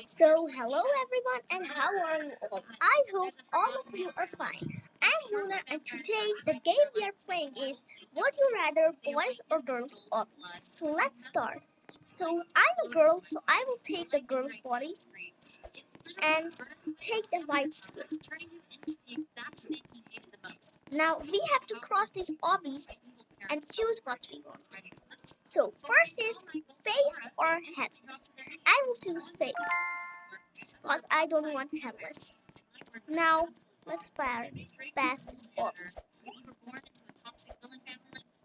So, hello everyone, and how are you all? I hope all of you are fine. I'm Luna, and today the game we are playing is Would You Rather Boys or Girls Obby? So, let's start. So, I'm a girl, so I will take the girl's body and take the white skin. Now, we have to cross these obbies and choose what we want. So, first is face or headless. I will choose face because I don't want headless. Now, let's pass this off.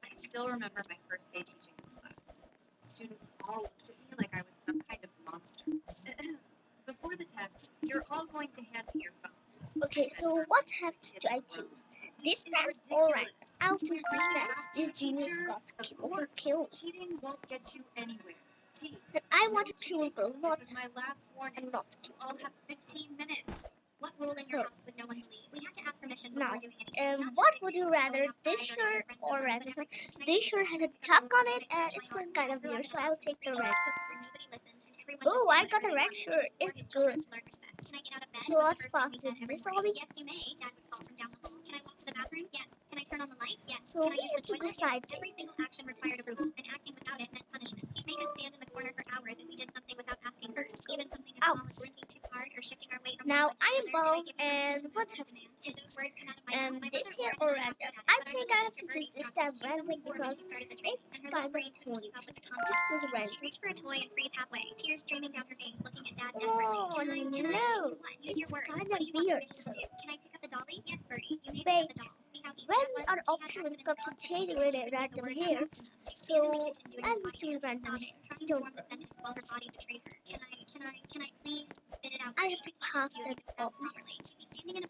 I still remember my first day teaching this class. Students all looked at me like I was some kind of monster. Before the test, you're all going to hand me your phones. Okay, so what have I choose? This pants or rank? I'll choose this pants. This genius got killed. Cheating won't get you anywhere. But I want to kill a girl, not This is my last warning. and not You all have 15 minutes. What rule in your house would no one believe? We have to ask permission now. before doing anything. What would you rather, this shirt or red? This shirt has a tuck on it and it's like kind of weird, so I'll take the red. Oh, I got a red shirt. It's good. So let's pass this obby. Yes, you may. Dad would call from down the hall. Can I walk to the bathroom? Yes. Can I turn on the light? Yes. So we have to decide. Every single action required approval, and acting without it meant punishment. You'd make us stand in the corner for hours if we did something without asking first. Even something as small as blinking too hard or shifting our weight. Now I am bald, and what have you? This here or random? I think I have to choose this time random because it's kind of funny. Just choose random. Reach for a toy and freeze halfway. Tears streaming down her face, looking at Dad desperately. Oh no! It's kind of weird. Can I pick up the dolly? Yes, Bertie. You may Wait. pick up the doll. When are options when it comes to changing with a random hair? So I will choose random hair. Don't worry. While her body betrayed her. Can I please spit it out? I have to pass that off.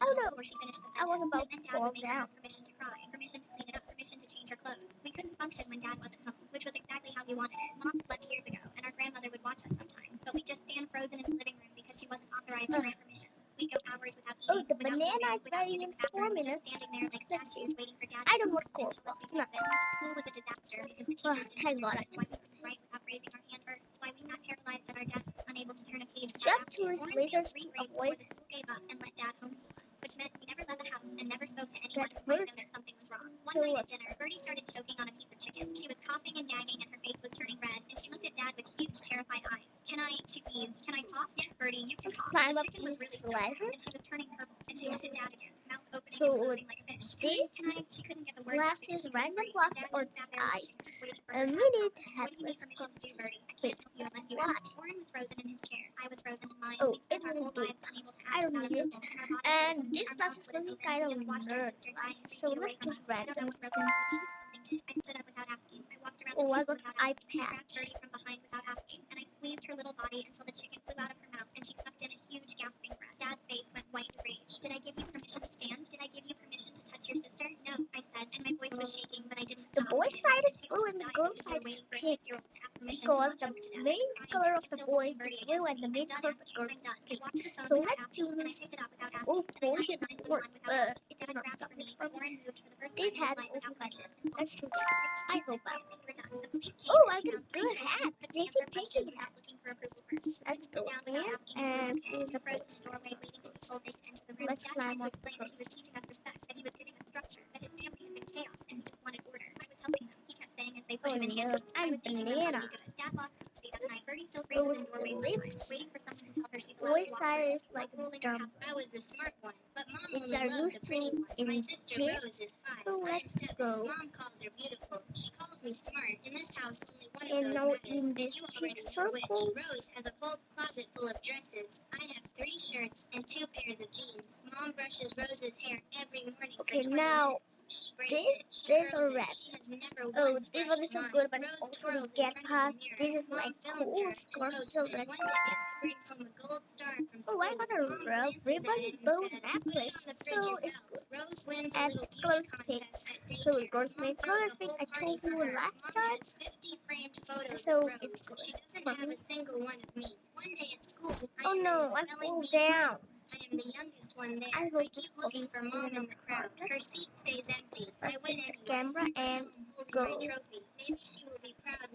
Oh no! Before she finished the I was about to Dad fall would make her down. have permission to cry, permission to clean it up, permission to change her clothes. We couldn't function when Dad wasn't home, which was exactly how we wanted it. Mom left years ago, and our grandmother would watch us sometimes, but we just stand frozen in the living room because she wasn't authorized to grant permission. We'd go hours without eating. Oh, the banana is ready in 4 minutes. Standing there like statues waiting for Dad. I don't want cold. No. School was a disaster because the teachers didn't Thank God. understand why we couldn't write without raising our hand first, why we sat paralyzed at our desks, unable to turn a page. Jump to his lasers to avoid. The school gave up and let Dad homeschool us, which meant we never left the house and never spoke to anyone That who might hurt. know that something was wrong. One So night what? at dinner, Bertie started choking on a piece of chicken. She was coughing and gagging and her face was turning red, and she looked at Dad with huge, terrified eyes. She wheezed. Can I cough? Yes, Bertie, you can Let's cough. climb The up chicken this was really ladder. starving, and she was turning purple, and she looked at Dad again, mouth opening So and closing like a fish. this She couldn't get the words out because glasses, she couldn't random breathe. glasses, Dad or just sat there eyes. waiting for A her to minute What do you need headless. permission to do, Bertie? I Wait, can't help you unless you why? ask. Warren was frozen in his chair. I was frozen in mine. Oh, We spent it our will whole do. lives unable to I act don't without need it. approval, and our bodies And wouldn't this move, our class mouths is wouldn't really open. kind We of just watched our nerd. sister dying 3 So feet away let's from choose us. Another random. was frozen in the shoe. I stood up without asking. I walked around Oh, the I table got without eye asking. I grabbed patch. Bertie from behind without asking, and I squeezed her little body until the chicken flew out of her mouth and she sucked in a huge gasping breath. Dad's face went white with rage. Did I give you permission to stand? Did I give you permission to touch your sister? No, I said, and my voice was shaking, but I didn't The stop. boy's side is blue and the girl's side is pink because the main color of the boys is blue and the main color of the girls is pink. So let's choose. Oh, boy, it worked. It's not done. This hat is also fashion. Let's choose. I hope I. Oh, I got a good hat. Daisy painting hat. Let's go in and this is the place. Let's climb up the first. Oh no, I'm a banana. Oh, it's lips. Boy's side is like dumb. I was the smart one, but Mom Which only are loved used the pretty to ones. in My sister gym. Rose is 5. So I'm let's 7. go. Mom calls her beautiful. She calls me smart. In this house, only one And of now those in matters. this You big already know which. circle. Rose has a full closet full of dresses. I have 3 shirts and 2 pairs of jeans. Mom brushes Rose's hair every morning Okay, for 20 now minutes. She braids it. She this curls or it. red. She has never Oh, once this one brushed is so mine. good, but it's Rose also twirls the in get front of pass. the mirror. This is Mom like films cool her, and score. Rose So says, let's one see. day you'll bring home a gold star from Oh, school. I got a Mom glances at ribbon it and bow says, necklace. put it on the So fridge it's yourself. good. Rose wins a And little colors beauty pink. contest at So daycare. girls Mom make throws colors a pink. whole I party told for you her. last Mom time. has 50 framed photos So of Rose. it's good. She doesn't For have me. a single one of me. One day at school, Oh no, I fall down. I am the youngest one there. I I hope this keep looking for Mom in the crowd. Her progress. seat stays empty. I Let's win take anyway. the camera I come and home holding go. my trophy. Maybe she will be proud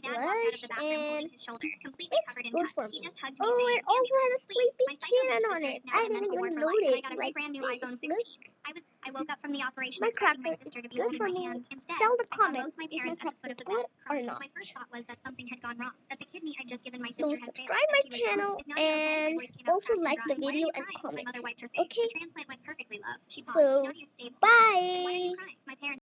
dad walked out of flush, the bathroom holding and his shoulder, completely it's covered in good cuts. for He me. just hugged me, Oh, saying, it also Andrea, has a please. sleepy My psycho chin little on sister it. is now I in a didn't mental ward even for life, and I notice. got a Like, brand new please iPhone look. 16. I woke up from the operation My expecting my cracker sister to be good holding for my me. hand. Instead, Tell the I saw both comments, my is my parents at the foot cracker of the good bed, or crying. not? My first thought was that something had gone wrong, that the kidney I'd just given my So sister had failed, subscribe my that she was channel gone. Is Nadia okay? My and voice came out also cracked and like dry. the Why are video you and crying? My comment. mother wiped her face. Okay? The transplant went perfectly, love. She paused. So Nadia's stable. Then why are bye. you crying? My parents